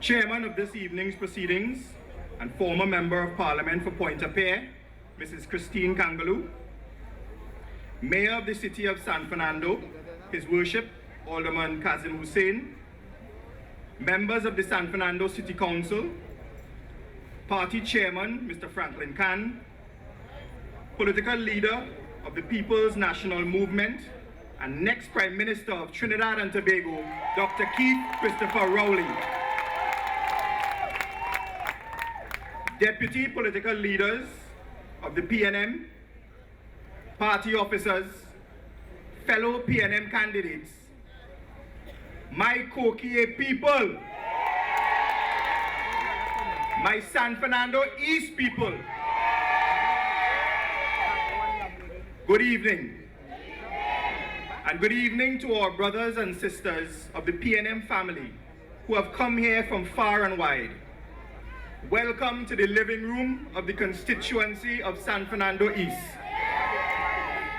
Chairman of this evening's proceedings and former Member of Parliament for Pointe-a-Pierre, Mrs. Christine Kangaloo, Mayor of the City of San Fernando, His Worship, Alderman Kazim Hussein, members of the San Fernando City Council, Party Chairman, Mr. Franklin Khan, political leader of the People's National Movement, and next Prime Minister of Trinidad and Tobago, Dr. Keith Christopher Rowley, deputy political leaders of the PNM, party officers, fellow PNM candidates, my Cocoyea people, my San Fernando East people, good evening. And good evening to our brothers and sisters of the PNM family who have come here from far and wide. Welcome to the living room of the constituency of San Fernando East.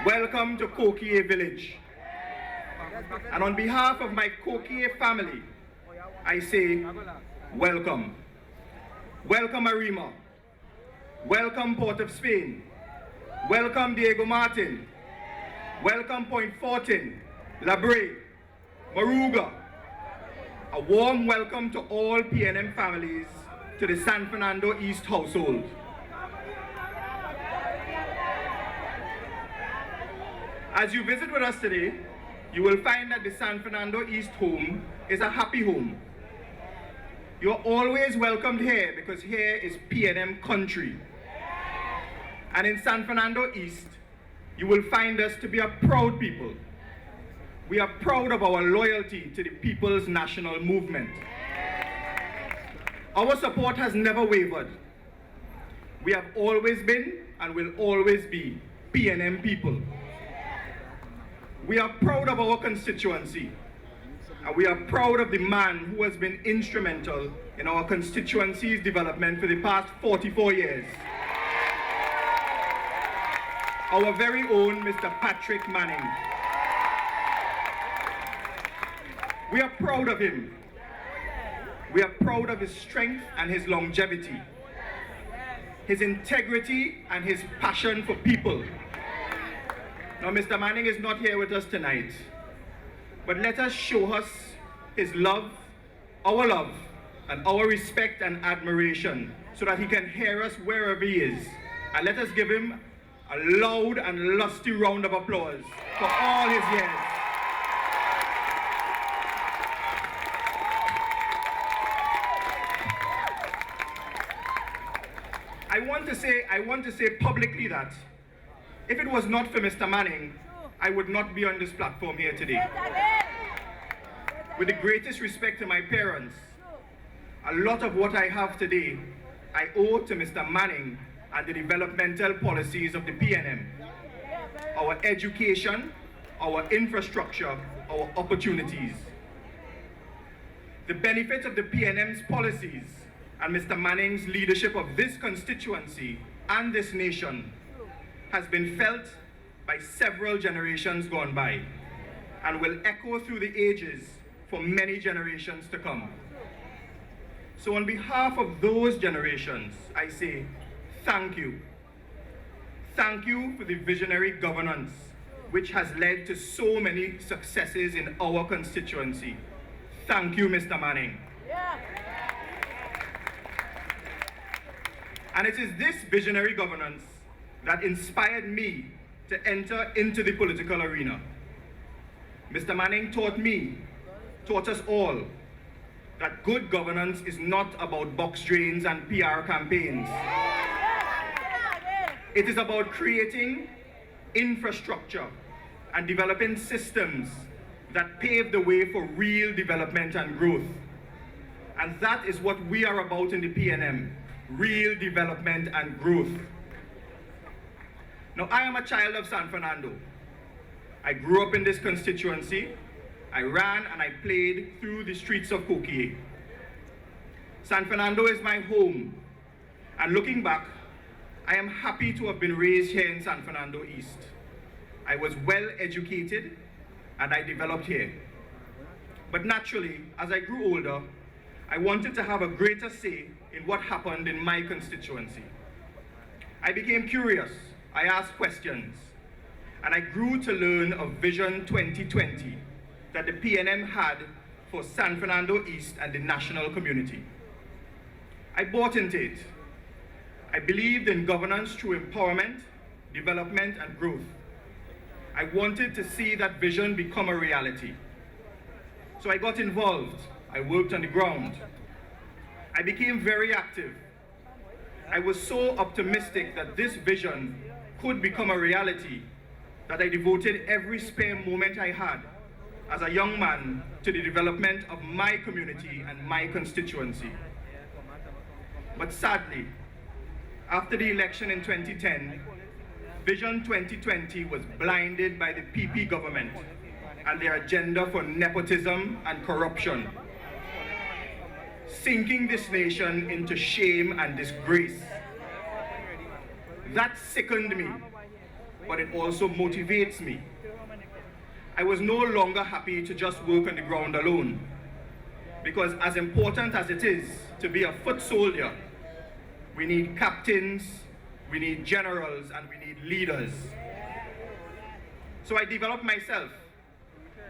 Welcome to Cocoyea Village. And on behalf of my Cocoyea family, I say, welcome. Welcome Arima. Welcome Port of Spain. Welcome Diego Martin. Welcome Point Fortin, La Brea, Moruga. A warm welcome to all PNM families to the San Fernando East household. As you visit with us today, you will find that the San Fernando East home is a happy home. You're always welcomed here because here is PNM country. And in San Fernando East, you will find us to be a proud people. We are proud of our loyalty to the People's National Movement. Our support has never wavered. We have always been and will always be PNM people. We are proud of our constituency, and we are proud of the man who has been instrumental in our constituency's development for the past 44 years. Our very own Mr. Patrick Manning. We are proud of him. We are proud of his strength and his longevity, his integrity and his passion for people. Now, Mr. Manning is not here with us tonight, but let us show us his love, and our respect and admiration so that he can hear us wherever he is. And let us give him a loud and lusty round of applause for all his years. I want to say publicly that if it was not for Mr. Manning, I would not be on this platform here today. With the greatest respect to my parents, a lot of what I have today, I owe to Mr. Manning and the developmental policies of the PNM. Our education, our infrastructure, our opportunities. The benefit of the PNM's policies and Mr. Manning's leadership of this constituency and this nation has been felt by several generations gone by and will echo through the ages for many generations to come. So on behalf of those generations, I say, thank you. Thank you for the visionary governance which has led to so many successes in our constituency. Thank you, Mr. Manning. And it is this visionary governance that inspired me to enter into the political arena. Mr. Manning taught us all, that good governance is not about box drains and PR campaigns. It is about creating infrastructure and developing systems that pave the way for real development and growth. And that is what we are about in the PNM, real development and growth. Now, I am a child of San Fernando. I grew up in this constituency. I ran and I played through the streets of Cocoyea. San Fernando is my home. And looking back, I am happy to have been raised here in San Fernando East. I was well educated and I developed here. But naturally, as I grew older, I wanted to have a greater say in what happened in my constituency. I became curious, I asked questions, and I grew to learn of Vision 2020 that the PNM had for San Fernando East and the national community. I bought into it. I believed in governance through empowerment, development, and growth. I wanted to see that vision become a reality. So I got involved. I worked on the ground. I became very active. I was so optimistic that this vision could become a reality that I devoted every spare moment I had as a young man to the development of my community and my constituency. But sadly, after the election in 2010, Vision 2020 was blinded by the PP government and their agenda for nepotism and corruption, sinking this nation into shame and disgrace. That sickened me, but it also motivates me. I was no longer happy to just work on the ground alone, because as important as it is to be a foot soldier, we need captains, we need generals, and we need leaders. So I developed myself.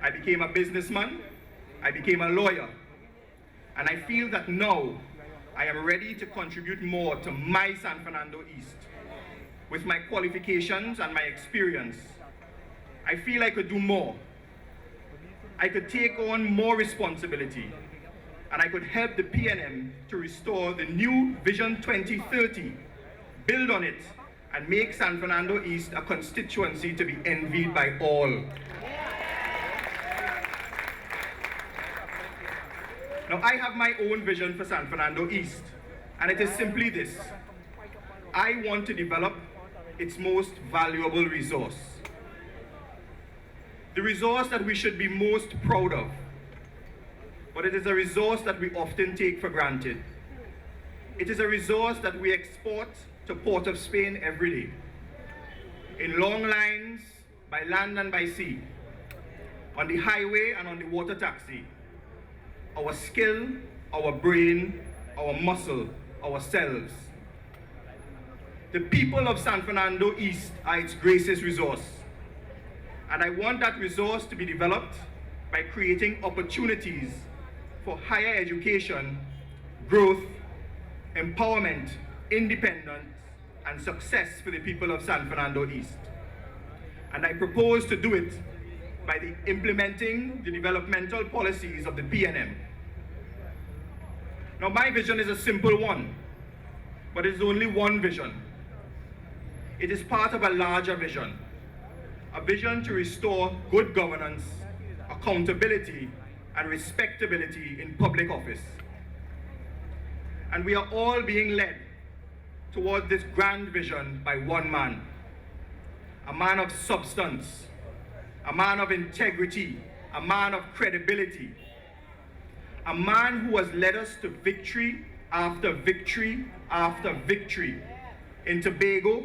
I became a businessman, I became a lawyer, and I feel that now I am ready to contribute more to my San Fernando East. With my qualifications and my experience, I feel I could do more. I could take on more responsibility, and I could help the PNM to restore the new Vision 2030, build on it, and make San Fernando East a constituency to be envied by all. Now, I have my own vision for San Fernando East, and it is simply this. I want to develop its most valuable resource. The resource that we should be most proud of, but it is a resource that we often take for granted. It is a resource that we export to Port of Spain every day, in long lines, by land and by sea, on the highway and on the water taxi. Our skill, our brain, our muscle, ourselves. The people of San Fernando East are its greatest resource. And I want that resource to be developed by creating opportunities for higher education, growth, empowerment, independence, and success for the people of San Fernando East. And I propose to do it by implementing the developmental policies of the PNM. Now, my vision is a simple one, but it is only one vision. It is part of a larger vision, a vision to restore good governance, accountability, and respectability in public office. And we are all being led toward this grand vision by one man, a man of substance, a man of integrity, a man of credibility, a man who has led us to victory after victory after victory in Tobago,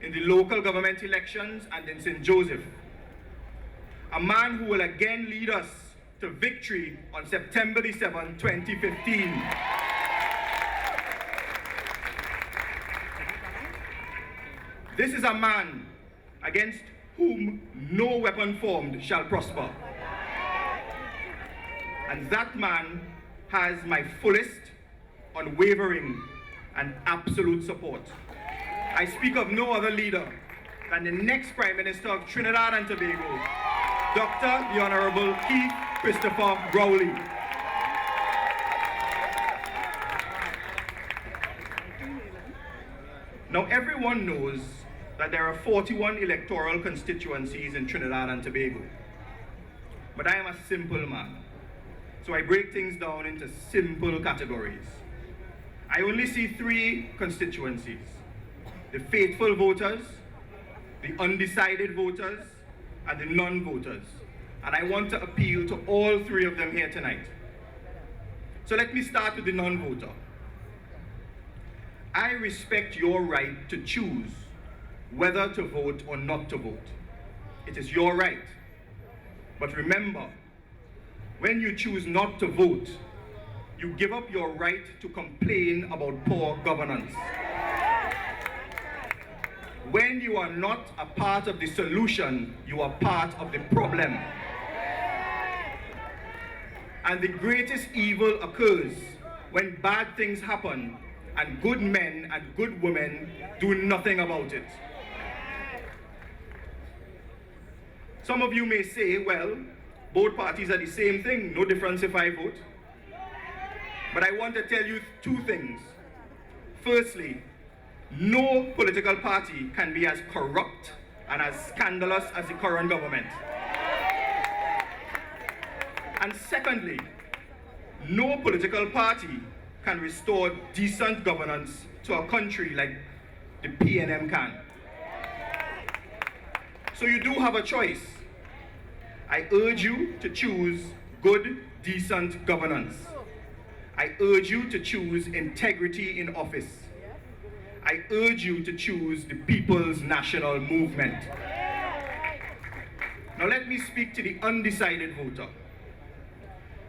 in the local government elections, and in St. Joseph. A man who will again lead us to victory on September the 7th, 2015. This is a man against whom no weapon formed shall prosper. And that man has my fullest, unwavering, and absolute support. I speak of no other leader than the next Prime Minister of Trinidad and Tobago, Dr. the Honorable Keith Christopher Rowley. Now, everyone knows that there are 41 electoral constituencies in Trinidad and Tobago. But I am a simple man, so I break things down into simple categories. I only see 3 constituencies: the faithful voters, the undecided voters, and the non-voters. And I want to appeal to all 3 of them here tonight. So let me start with the non-voter. I respect your right to choose whether to vote or not to vote. It is your right. But remember, when you choose not to vote, you give up your right to complain about poor governance. When you are not a part of the solution, you are part of the problem. And the greatest evil occurs when bad things happen and good men and good women do nothing about it. Some of you may say, well, both parties are the same thing, no difference if I vote. But I want to tell you two things. Firstly, no political party can be as corrupt and as scandalous as the current government. And secondly, no political party can restore decent governance to a country like the PNM can. So you do have a choice. I urge you to choose good, decent governance. I urge you to choose integrity in office. I urge you to choose the People's National Movement. Now let me speak to the undecided voter.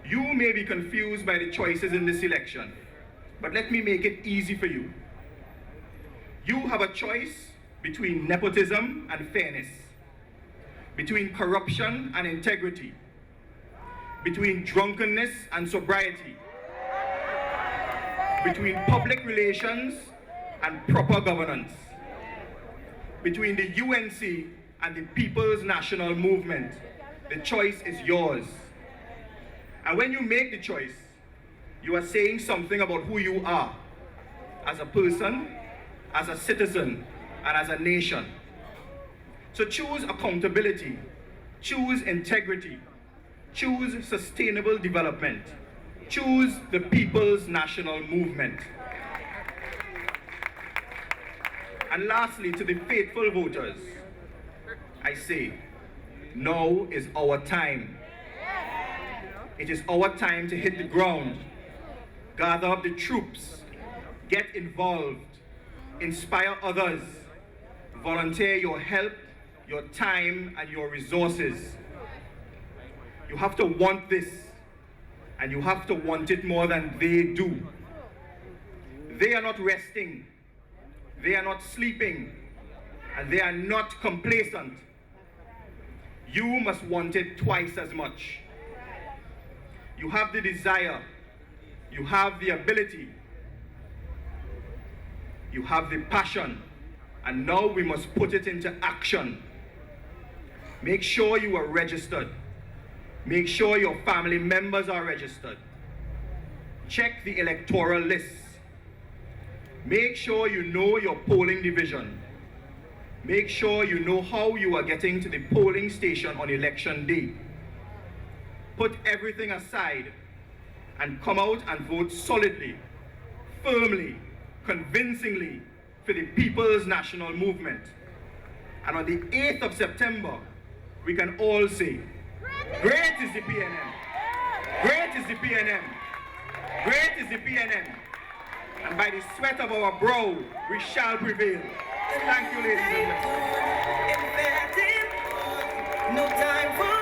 You may be confused by the choices in this election, but let me make it easy for you. You have a choice between nepotism and fairness, between corruption and integrity, between drunkenness and sobriety, between public relations and proper governance, between the UNC and the People's National Movement. The choice is yours. And when you make the choice, you are saying something about who you are as a person, as a citizen, and as a nation. So choose accountability, choose integrity, choose sustainable development, choose the People's National Movement. And lastly, to the faithful voters, I say, now is our time. It is our time to hit the ground, gather up the troops, get involved, inspire others, volunteer your help, your time, and your resources. You have to want this, and you have to want it more than they do. They are not resting, they are not sleeping, and they are not complacent. You must want it twice as much. You have the desire, you have the ability, you have the passion, and now we must put it into action. Make sure you are registered. Make sure your family members are registered. Check the electoral lists. Make sure you know your polling division. Make sure you know how you are getting to the polling station on election day. Put everything aside and come out and vote solidly, firmly, convincingly for the People's National Movement. And on the 8th of September, we can all say, great is the PNM, great is the PNM, great is the PNM. And by the sweat of our brow, we shall prevail. Thank you, ladies and gentlemen. No time for